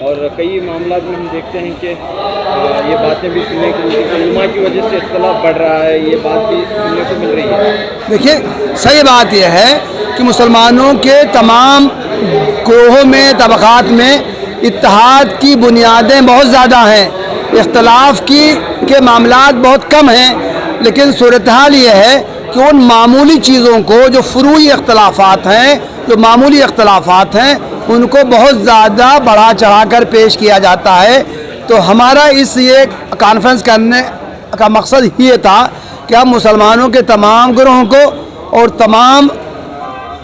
اور کئی معاملات میں ہم دیکھتے ہیں کہ یہ باتیں بھی سننے کو ملتی ہیں، علماء کی وجہ سے اختلاف بڑھ رہا ہے، یہ بات بھی سننے کو مل رہی ہے۔ دیکھیے صحیح بات یہ ہے کہ مسلمانوں کے تمام گروہوں میں طبقات میں اتحاد کی بنیادیں بہت زیادہ ہیں، اختلاف کے معاملات بہت کم ہیں، لیکن صورتحال یہ ہے کہ ان معمولی چیزوں کو جو فروعی اختلافات ہیں، جو معمولی اختلافات ہیں، ان کو بہت زیادہ بڑھا چڑھا کر پیش کیا جاتا ہے۔ تو ہمارا اس یہ کانفرنس کرنے کا مقصد یہ تھا کہ ہم مسلمانوں کے تمام گروہوں کو اور تمام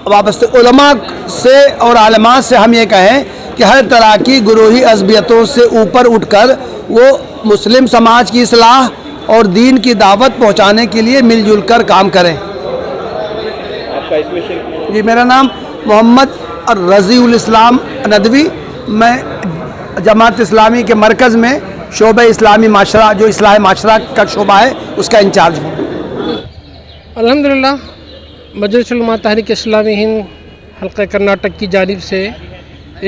وابستہ علماء سے اور عالمات سے ہم یہ کہیں کہ ہر طرح کی گروہی عصبیتوں سے اوپر اٹھ کر وہ مسلم سماج کی اصلاح اور دین کی دعوت پہنچانے کے لیے مل جل کر کام کریں۔ آپ کا اس میں شرکت؟ جی میرا نام محمد رضی الاسلام ندوی، میں جماعت اسلامی کے مرکز میں شعبہ اسلامی معاشرہ جو اصلاح معاشرہ کا شعبہ ہے اس کا انچارج ہوں۔ الحمدللہ مجلس علماء تحریک اسلامی ہند حلقہ کرناٹک کی جانب سے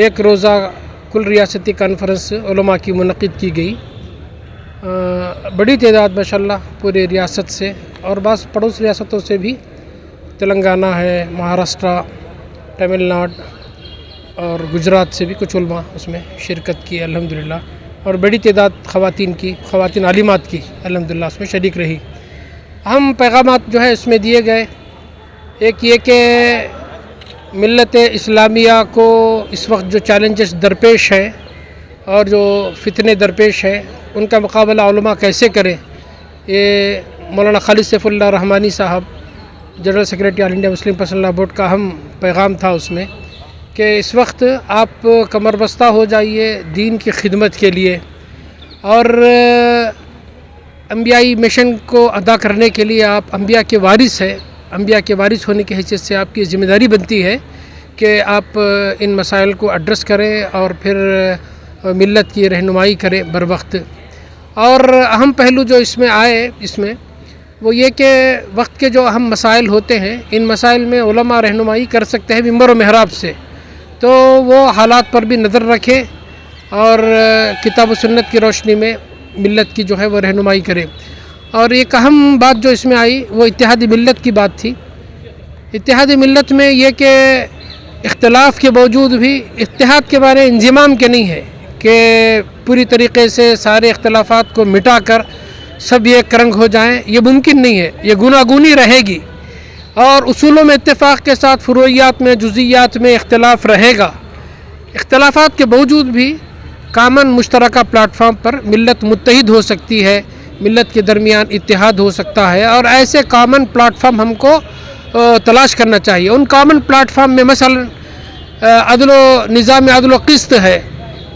ایک روزہ کل ریاستی کانفرنس علماء کی منعقد کی گئی۔ بڑی تعداد ماشاءاللہ پورے ریاست سے اور بعض پڑوس ریاستوں سے بھی، تلنگانہ ہے، مہاراشٹرا، تمل ناڈو اور گجرات سے بھی کچھ علماء اس میں شرکت کی الحمدللہ، اور بڑی تعداد خواتین عالمات کی الحمدللہ اس میں شریک رہی۔ اہم پیغامات جو ہے اس میں دیے گئے، ایک یہ کہ ملت اسلامیہ کو اس وقت جو چیلنجز درپیش ہیں اور جو فتنے درپیش ہیں ان کا مقابلہ علماء کیسے کریں، یہ مولانا خالد سیف اللہ رحمانی صاحب جنرل سیکریٹری آل انڈیا مسلم پرسنل لا بورڈ کا اہم پیغام تھا اس میں کہ اس وقت آپ کمر بستہ ہو جائیے دین کی خدمت کے لیے، اور انبیائی مشن کو ادا کرنے کے لیے آپ انبیاء کے وارث ہیں، انبیاء کے وارث ہونے کی حیثیت سے آپ کی ذمہ داری بنتی ہے کہ آپ ان مسائل کو ایڈریس کریں اور پھر ملت کی رہنمائی کریں بر وقت۔ اور اہم پہلو جو اس میں آئے وہ یہ کہ وقت کے جو اہم مسائل ہوتے ہیں ان مسائل میں علماء رہنمائی کر سکتے ہیں ممبر و محراب سے، تو وہ حالات پر بھی نظر رکھیں اور کتاب و سنت کی روشنی میں ملت کی جو ہے وہ رہنمائی کرے۔ اور ایک اہم بات جو اس میں آئی وہ اتحادی ملت کی بات تھی۔ اتحادی ملت میں یہ کہ اختلاف کے باوجود بھی اتحاد کے بارے انضمام کے نہیں ہے کہ پوری طریقے سے سارے اختلافات کو مٹا کر سب ایک رنگ ہو جائیں، یہ ممکن نہیں ہے، یہ گوناگونی رہے گی، اور اصولوں میں اتفاق کے ساتھ فروعیات میں جزئیات میں اختلاف رہے گا۔ اختلافات کے باوجود بھی کامن مشترکہ پلیٹ فارم پر ملت متحد ہو سکتی ہے، ملت کے درمیان اتحاد ہو سکتا ہے، اور ایسے کامن پلیٹ فارم ہم کو تلاش کرنا چاہیے۔ ان کامن پلیٹ فارم میں مثلا نظام عدل و قسط ہے،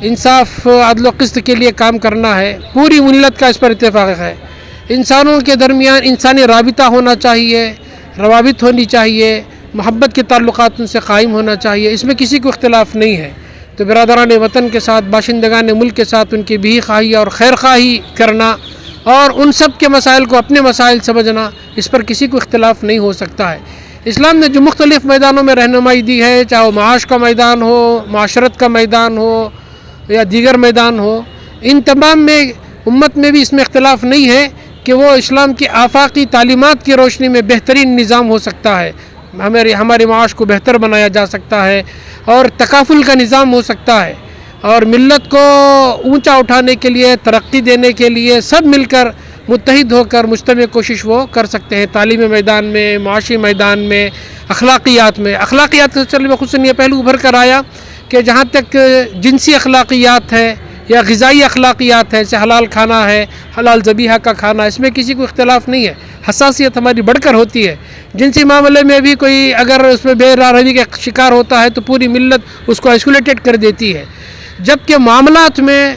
انصاف عدل و قسط کے لیے کام کرنا ہے، پوری ملت کا اس پر اتفاق ہے۔ انسانوں کے درمیان انسانی رابطہ ہونا چاہیے، روابط ہونی چاہیے، محبت کے تعلقات ان سے قائم ہونا چاہیے، اس میں کسی کو اختلاف نہیں ہے۔ تو برادران وطن کے ساتھ، باشندگان ملک کے ساتھ ان کی بھی خواہی اور خیر خواہی کرنا اور ان سب کے مسائل کو اپنے مسائل سمجھنا، اس پر کسی کو اختلاف نہیں ہو سکتا ہے۔ اسلام نے جو مختلف میدانوں میں رہنمائی دی ہے، چاہے وہ معاش کا میدان ہو، معاشرت کا میدان ہو یا دیگر میدان ہو، ان تمام میں امت میں بھی اس میں اختلاف نہیں ہے کہ وہ اسلام کی آفاقی تعلیمات کی روشنی میں بہترین نظام ہو سکتا ہے، ہمارے معاش کو بہتر بنایا جا سکتا ہے اور تکافل کا نظام ہو سکتا ہے، اور ملت کو اونچا اٹھانے کے لیے، ترقی دینے کے لیے سب مل کر متحد ہو کر مجتمع کوشش وہ کر سکتے ہیں، تعلیمی میدان میں، معاشی میدان میں، اخلاقیات میں۔ اخلاقیات کے سلسلے میں خصوصاً یہ پہلو ابھر کر آیا کہ جہاں تک جنسی اخلاقیات ہے یا غذائی اخلاقیات ہے، جیسے حلال کھانا ہے، حلال ذبیحہ کا کھانا، اس میں کسی کو اختلاف نہیں ہے، حساسیت ہماری بڑھ کر ہوتی ہے۔ جنسی معاملے میں بھی کوئی اگر اس میں بے راہ کا شکار ہوتا ہے تو پوری ملت اس کو آئسولیٹڈ کر دیتی ہے، جبکہ معاملات میں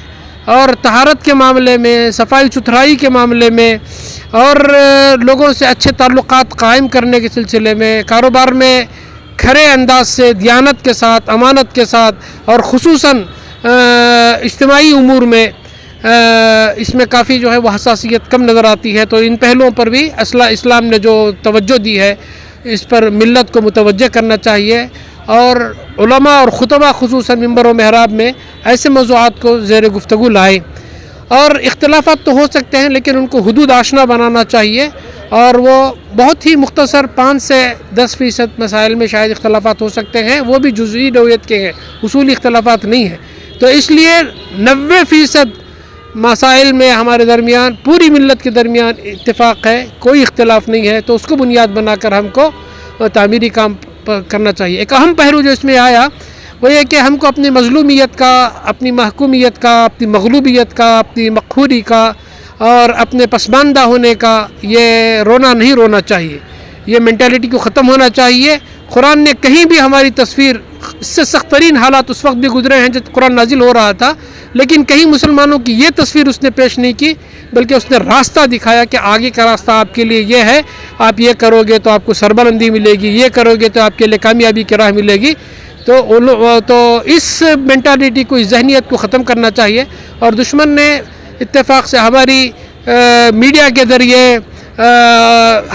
اور طہارت کے معاملے میں، صفائی ستھرائی کے معاملے میں اور لوگوں سے اچھے تعلقات قائم کرنے کے سلسلے میں، کاروبار میں کھرے انداز سے، دیانت کے ساتھ، امانت کے ساتھ، اور خصوصاً اجتماعی امور میں اس میں کافی جو ہے وہ حساسیت کم نظر آتی ہے۔ تو ان پہلوؤں پر بھی اسلام نے جو توجہ دی ہے اس پر ملت کو متوجہ کرنا چاہیے، اور علماء اور خطبہ خصوصاً ممبر و محراب میں ایسے موضوعات کو زیر گفتگو لائیں. اور اختلافات تو ہو سکتے ہیں لیکن ان کو حدود آشنا بنانا چاہیے, اور وہ بہت ہی مختصر 5 سے 10% مسائل میں شاید اختلافات ہو سکتے ہیں, وہ بھی جزئی نوعیت کے ہیں, اصولی اختلافات نہیں ہیں. تو اس لیے 90% مسائل میں ہمارے درمیان, پوری ملت کے درمیان اتفاق ہے, کوئی اختلاف نہیں ہے. تو اس کو بنیاد بنا کر ہم کو تعمیری کام کرنا چاہیے. ایک اہم پہلو جو اس میں آیا وہ یہ کہ ہم کو اپنی مظلومیت کا, اپنی محکومیت کا, اپنی مغلوبیت کا, اپنی مقہوری کا اور اپنے پسماندہ ہونے کا یہ نہیں رونا چاہیے. یہ مینٹیلٹی کو ختم ہونا چاہیے. قرآن نے کہیں بھی ہماری تصویر, اس سے سخت ترین حالات اس وقت بھی گزرے ہیں جب قرآن نازل ہو رہا تھا, لیکن کہیں مسلمانوں کی یہ تصویر اس نے پیش نہیں کی, بلکہ اس نے راستہ دکھایا کہ آگے کا راستہ آپ کے لیے یہ ہے, آپ یہ کرو گے تو آپ کو سربلندی ملے گی, یہ کرو گے تو آپ کے لیے کامیابی کی راہ ملے گی. تو اس مینٹالٹی کو, اس ذہنیت کو ختم کرنا چاہیے. اور دشمن نے اتفاق سے ہماری میڈیا کے ذریعے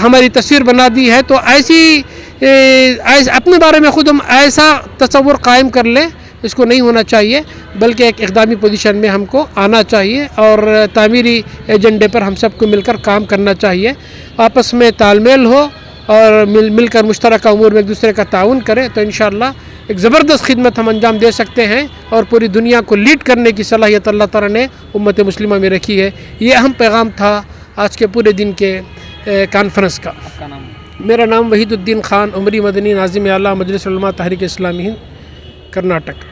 ہماری تصویر بنا دی ہے, تو ایسی اپنے بارے میں خود ہم ایسا تصور قائم کر لیں, اس کو نہیں ہونا چاہیے, بلکہ ایک اقدامی پوزیشن میں ہم کو آنا چاہیے اور تعمیری ایجنڈے پر ہم سب کو مل کر کام کرنا چاہیے. آپس میں تال میل ہو اور مل کر مشترکہ امور میں ایک دوسرے کا تعاون کریں تو انشاءاللہ ایک زبردست خدمت ہم انجام دے سکتے ہیں, اور پوری دنیا کو لیڈ کرنے کی صلاحیت اللہ تعالیٰ نے امت مسلمہ میں رکھی ہے. یہ اہم پیغام تھا آج کے پورے دن کے کانفرنس کا. آپ کا نام؟ میرا نام وحید الدین خان, عمری مدنی, ناظم اعلیٰ مجلس علماء تحریک اسلامی ہند, کرناٹک.